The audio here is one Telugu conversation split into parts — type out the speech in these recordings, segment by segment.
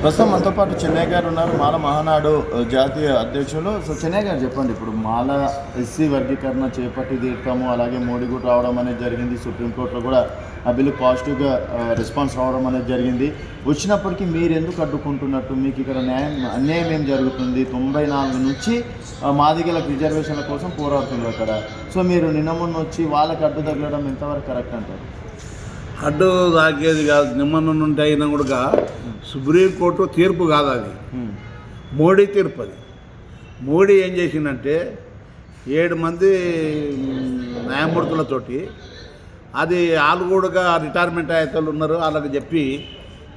ప్రస్తుతం మనతో పాటు చెన్నై గారు ఉన్నారు, మాల మహానాడు జాతీయ అధ్యక్షులు. సో చెన్నై గారు చెప్పండి, ఇప్పుడు మాల ఎస్సీ వర్గీకరణ చేపట్టి తీర్తాము, అలాగే మోడీ కూడా రావడం అనేది జరిగింది, సుప్రీంకోర్టులో కూడా ఆ బిల్లు పాజిటివ్గా రెస్పాన్స్ రావడం అనేది జరిగింది. వచ్చినప్పటికీ మీరు ఎందుకు అడ్డుకుంటున్నట్టు? మీకు ఇక్కడ అన్యాయం ఏం జరుగుతుంది? 94 నుంచి మాదిగలకు రిజర్వేషన్ల కోసం పోరాడుతున్నారు అక్కడ. సో మీరు నిన్న మొన్న వచ్చి వాళ్ళకి అడ్డు తగలడం ఎంతవరకు కరెక్ట్ అంటారు? అడ్డు తాకేది కాదు, నిమ్మన్న నుండి అయినా కూడా సుప్రీంకోర్టు తీర్పు కాదు, అది మోడీ తీర్పు. అది మోడీ ఏం చేసిందంటే 7 మంది న్యాయమూర్తులతోటి, అది వాళ్ళు కూడా రిటైర్మెంట్ అయ్యేటోళ్ళు ఉన్నారు, వాళ్ళకి చెప్పి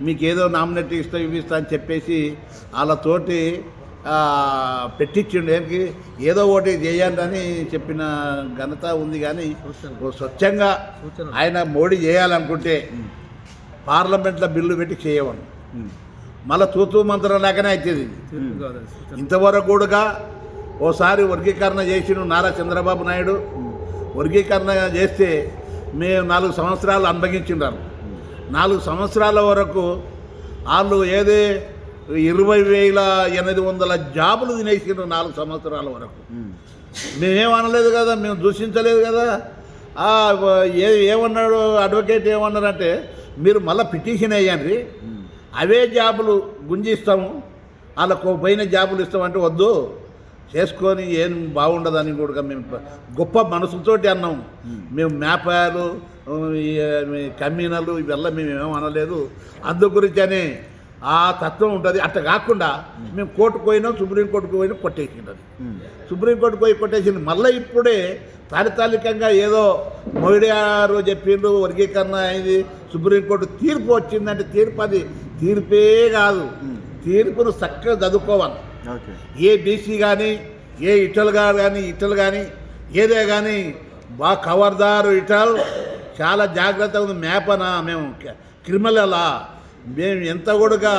మీకు ఏదో నామినేట్ ఇస్తా ఇవి ఇస్తా అని చెప్పేసి వాళ్ళతోటి పెట్టించిండు. ఏంటి ఏదో ఒకటి చేయండి అని చెప్పిన ఘనత ఉంది. కానీ స్వచ్ఛంగా ఆయన మోడీ చేయాలనుకుంటే పార్లమెంట్లో బిల్లు పెట్టి చేయవను, మళ్ళీ తూతూ మంత్రం లాగానే అవుతుంది. ఇంతవరకు కూడా ఓసారి వర్గీకరణ చేసిన నారా చంద్రబాబు నాయుడు వర్గీకరణ చేస్తే మేము 4 సంవత్సరాలు అనుభవించున్నారు. 4 సంవత్సరాల వరకు వాళ్ళు ఏదే 20,800 జాబులు తినేసినారు 4 సంవత్సరాల వరకు. మేమేమనలేదు కదా, మేము దూషించలేదు కదా. ఏమన్నాడు అడ్వకేట్, ఏమన్నారంటే మీరు మళ్ళీ పిటిషన్ వేయండి, అవే జాబులు గుంజిస్తాము, వాళ్ళకు పోయిన జాబులు ఇస్తామంటే వద్దు, చేసుకొని ఏం బాగుండదని కూడా మేము గొప్ప మనసుతోటి అన్నాము. మేము మేపాలు కమ్యూనలు ఇవల్ల మేము ఏమనలేదు. అందు గురించనే ఆ తత్వం ఉంటుంది. అట్లా కాకుండా మేము కోర్టుకు పోయినాం, సుప్రీంకోర్టుకు పోయినా కొట్టేసింది. అది సుప్రీంకోర్టుకు పోయి కొట్టేసింది. మళ్ళీ ఇప్పుడే తాత్కాలికంగా ఏదో మోడీ గారు చెప్పిండ్రు వర్గీకరణ అయింది, సుప్రీంకోర్టు తీర్పు వచ్చిందంటే తీర్పు అది తీర్పే కాదు. తీర్పును చక్కగా చదువుకోవాలి. ఏ బీసీ కానీ, ఏ ఇటల్ గారు కానీ, ఏదే కానీ బాగా ఖబర్దారు ఇటల్, చాలా జాగ్రత్తగా ఉంది. మేపనా మేము క్రిమినలా? మేము ఎంత కూడా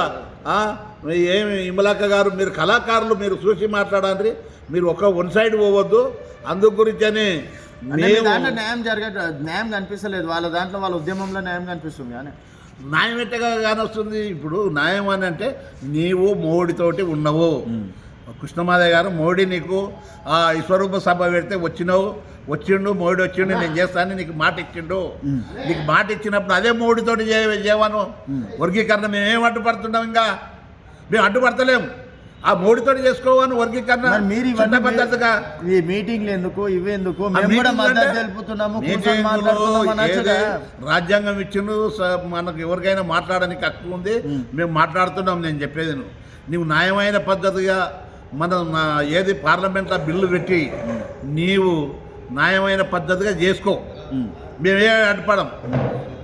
ఏమి ఇమలాక గారు, మీరు కళాకారులు, మీరు చూసి మాట్లాడాలి, మీరు వన్ సైడ్ పోవద్దు. అందు గురించని దాంట్లో న్యాయం కనిపిస్తలేదు, వాళ్ళ దాంట్లో వాళ్ళ ఉద్యమంలో న్యాయం కనిపిస్తుంది. కానీ న్యాయం ఎట్టగా కానొస్తుంది. ఇప్పుడు న్యాయం అని అంటే నీవు మోడీతోటి ఉన్నావు. కృష్ణమాదయ్య గారు మోడీ నీకు విశ్వరూప సభ పెడితే వచ్చిండు, మోడీ వచ్చిండు, నేను చేస్తానని నీకు మాట ఇచ్చిండు. నీకు మాట ఇచ్చినప్పుడు అదే మోడీతోటి చేయవాను వర్గీకరణ. మేమేం అడ్డుపడుతున్నాం? ఇంకా మేము అడ్డుపడతలేము. ఆ మోడీతోటి చేసుకోవాను వర్గీకరణ. మీరు పద్ధతిగా ఈ మీటింగ్లు ఎందుకు, ఇవి ఎందుకు? రాజ్యాంగం ఇచ్చిండు, మనకు ఎవరికైనా మాట్లాడడానికి హక్కు ఉంది, మేము మాట్లాడుతున్నాం. నేను చెప్పేది నువ్వు న్యాయమైన పద్ధతిగా మనం ఏది పార్లమెంట్లో బిల్లు పెట్టి నీవు న్యాయమైన పద్ధతిగా చేసుకో, మేమే అడ్డుపడం.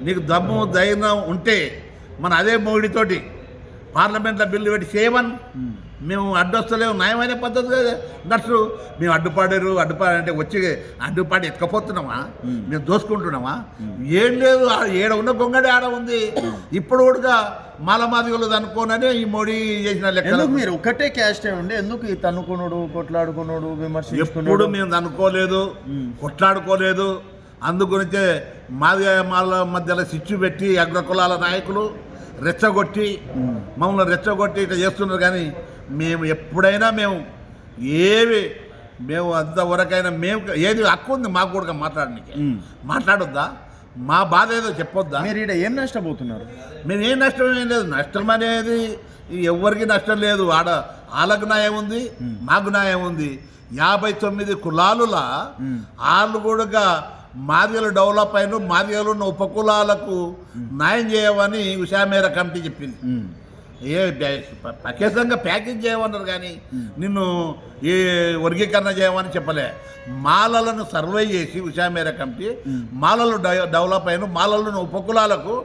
నీకు దమ్ము ధైర్యం ఉంటే మన అదే మోడీతోటి పార్లమెంట్లో బిల్లు పెట్టి చేయమని. మేము అడ్డొస్తలేము, న్యాయమైన పద్ధతిగా నడుచు. మేము అడ్డుపాడంటే వచ్చి అడ్డుపాటి ఎత్తుకపోతున్నామా? మేము దోసుకుంటున్నామా? ఏం లేదు, ఏడ ఉన్న గొంగడి ఆడ ఉంది. ఇప్పుడు కూడా మాలమాదిగలు అనుకోనని ఈ మోడీ చేసిన లెక్క. మీరు ఒకటే క్యాస్ట్ ఉండి ఎందుకు ఈ తన్నుకున్నాడు, కొట్లాడుకున్నాడు, ఎప్పుడు మేము అనుకోలేదు, కొట్లాడుకోలేదు. అందు గురించే మాల మధ్యలో సిచ్చు పెట్టి అగ్రకులాల నాయకులు రెచ్చగొట్టి మమ్మల్ని ఇట్లా చేస్తున్నారు. కానీ మేము ఎప్పుడైనా మేము అంతవరకైనా మేము ఏది హక్కు ఉంది మాకు కూడా మాట్లాడడానికి. మాట్లాడొద్దా? మా బాధ ఏదో చెప్పొద్దా? మీరు ఇక్కడ ఏం నష్టపోతున్నారు? మేము ఏం నష్టం ఏం లేదు. నష్టం అనేది ఎవరికి నష్టం లేదు. వాళ్ళకు న్యాయం ఉంది, మాకు న్యాయం ఉంది. 59 కులాలులా వాళ్ళు కూడా మాదిగలు డెవలప్ అయిన మాదిగలు ఉన్న ఉపకులాలకు న్యాయం చేయమని ఉషామేర కమిటీ చెప్పింది. ప్రత్యేకంగా ప్యాకేజ్ చేయమన్నారు, కానీ నిన్ను ఏ వర్గీకరణ చేయమని చెప్పలే. మాలలను సర్వే చేసి ఉషామేర కమిటీ మాలలు డెవలప్ అయిన మాలలను ఉపకులాలకు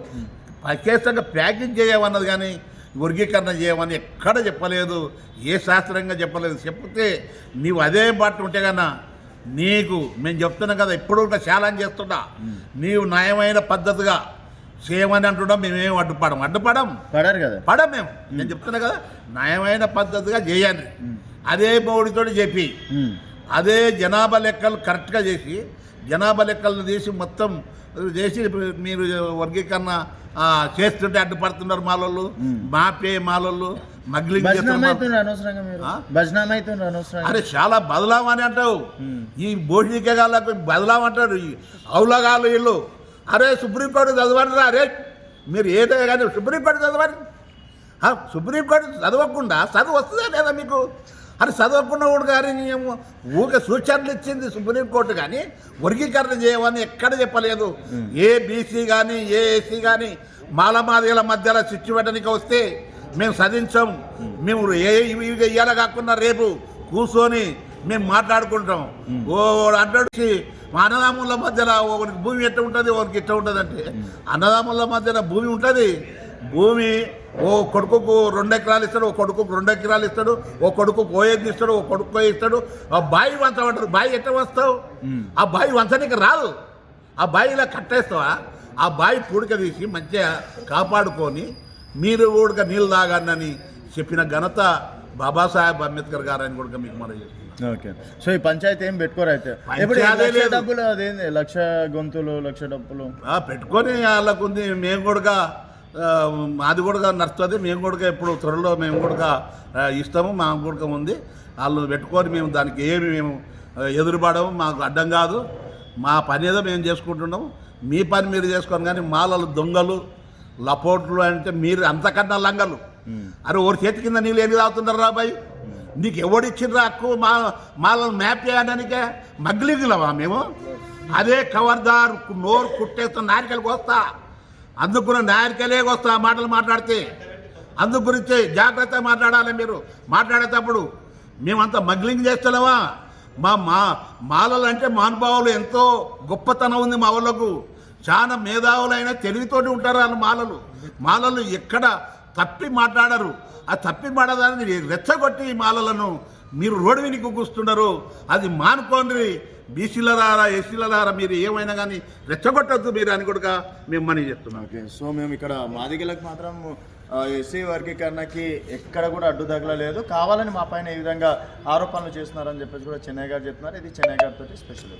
ప్రత్యేకంగా ప్యాకేజ్ చేయమన్నది, కానీ వర్గీకరణ చేయమని ఎక్కడ చెప్పలేదు. ఏ శాస్త్రంగా చెప్పలేదు. చెప్తే నీవు అదే బాట ఉంటే కన్నా నీకు మేము చెప్తున్నాం కదా, ఇప్పుడు కూడా ఛాలెంజ్ చేస్తున్నా, నీవు న్యాయమైన పద్ధతిగా చేయమని అంటున్నాం. మేమేం అడ్డుపడం పడరు కదా, పడం మేము. నేను చెప్తున్నా కదా, న్యాయమైన పద్ధతిగా చేయాలి. అదే మోడీతో చెప్పి అదే జనాభా లెక్కలు కరెక్ట్గా చేసి జనాభా లెక్కలను తీసి మొత్తం చేసి మీరు వర్గీకరణ చేస్తుంటే అడ్డుపడుతున్నారు మాలోళ్ళు, మాపే మాలోళ్ళు మగ్లింగ్ అరే చాలా బదలాం అని అంటావు. ఈ భోజనికేగాళ్ళకు బదలాం అంటారు, ఈ ఔలగాళ్ళు వీళ్ళు. అరే సుప్రీంకోర్టు చదవండి అరే, మీరు ఏదో కానీ సుప్రీంకోర్టు చదవండి. సుప్రీంకోర్టు చదవకుండా చదువు వస్తుందా లేదా మీకు? అది చదవకుండా కూడా కానీ ఊరికే సూచనలు ఇచ్చింది సుప్రీంకోర్టు, కానీ వర్గీకరణ చేయమని ఎక్కడ చెప్పలేదు. ఏ బీసీ కానీ ఏ ఎస్సీ కానీ మాలమాదిగల మధ్యలో చిచ్చు పెట్టడానికి వస్తే మేము సాధించాం. మేము ఇయ్యాల కాకుండా రేపు కూర్చొని మేము మాట్లాడుకుంటాం. ఓ అంటాడు మా అన్నదమ్ముల మధ్యలో ఒకరికి భూమి ఎట్ట ఉంటుంది, ఒకరికి ఇట్ట ఉంటుంది అంటే అన్నదమ్ముల మధ్యన భూమి ఉంటుంది. భూమి ఓ కొడుకుకు 2 ఎకరాలు ఇస్తాడు, ఓ కొడుకుకు 2 ఎకరాలు ఇస్తాడు, ఓ కొడుకుకు 1 ఇస్తాడు, ఓ కొడుకు ఇస్తాడు. ఆ బావి వంచమంటారు. బావి ఎట్ట వస్తావు? ఆ బావి వంచడానికి రాదు. ఆ బావిలా కట్టేస్తావా? ఆ బావి పూడిక తీసి మంచిగా కాపాడుకొని మీరు కూడా నీళ్ళు తాగండి చెప్పిన ఘనత బాబాసాహెబ్ అంబేద్కర్ గారు అని కూడా మీకు మనం చేస్తున్నాం. ఓకే. సో ఈ పంచాయతీ ఏం పెట్టుకోరు అయితే డబ్బులు, అదేంది 1,00,000 గొంతులు 1,00,000 డబ్బులు పెట్టుకొని వాళ్ళకుంది. మేము కూడా అది కూడా నడుస్తుంది. మేము కూడా ఇప్పుడు త్వరలో మేము కూడా ఇస్తాము. మా కూడా ఉంది. వాళ్ళు పెట్టుకొని మేము దానికి ఏమి మేము ఎదురుపడము, మాకు అడ్డం కాదు. మా పని ఏదో మేము చేసుకుంటున్నాము. మీ పని మీరు చేసుకోండి. కానీ మాలలు దొంగలు లపోట్లు అంటే మీరు అంతకన్నా లంగలు. అరే ఓరి చేతి కింద నీళ్ళు ఏమి తాగుతున్నారు రాబాయి? నీకు ఎవడిచ్చిండ్రా హక్కు మాలను మ్యాప్ చేయడానికే? మగ్లిగులవా మేము? అదే ఖబర్దార్, నోరు కుట్టేస్తా, నారికలకు వస్తా. అందుకున్న నారికలే వస్తా మాటలు మాట్లాడితే. అందు గురించి జాగ్రత్తగా మాట్లాడాలి. మీరు మాట్లాడేటప్పుడు మేమంతా మగ్లింగ్ చేస్తలేమా? మాలలు అంటే మహానుభావులు, ఎంతో గొప్పతనం ఉంది మా వాళ్ళకు. చాలా మేధావులైన తెలివితోటి ఉంటారు వాళ్ళు. మాలలు ఎక్కడ తప్పి మాట్లాడరు. ఆ తప్పి మాట్లాడాలని రెచ్చగొట్టి మాలలను మీరు రోడ్డు వినికి కూస్తున్నారు. అది మానుకోండి. బీసీలరారా ఎస్సీలరారా మీరు ఏమైనా కానీ రెచ్చగొట్టద్దు మీరు అని కూడా మేము మనీ చెప్తున్నాం. ఓకే. సో మేము ఇక్కడ మాదిగలకు మాత్రం ఎస్సీ వర్గీకరణకి ఎక్కడ కూడా అడ్డు తగలలేదు. కావాలని మా పైన ఈ విధంగా ఆరోపణలు చేస్తున్నారని చెప్పేసి కూడా చెన్నై గారు చెప్తున్నారు. ఇది చెన్నై గారితో స్పెషల్.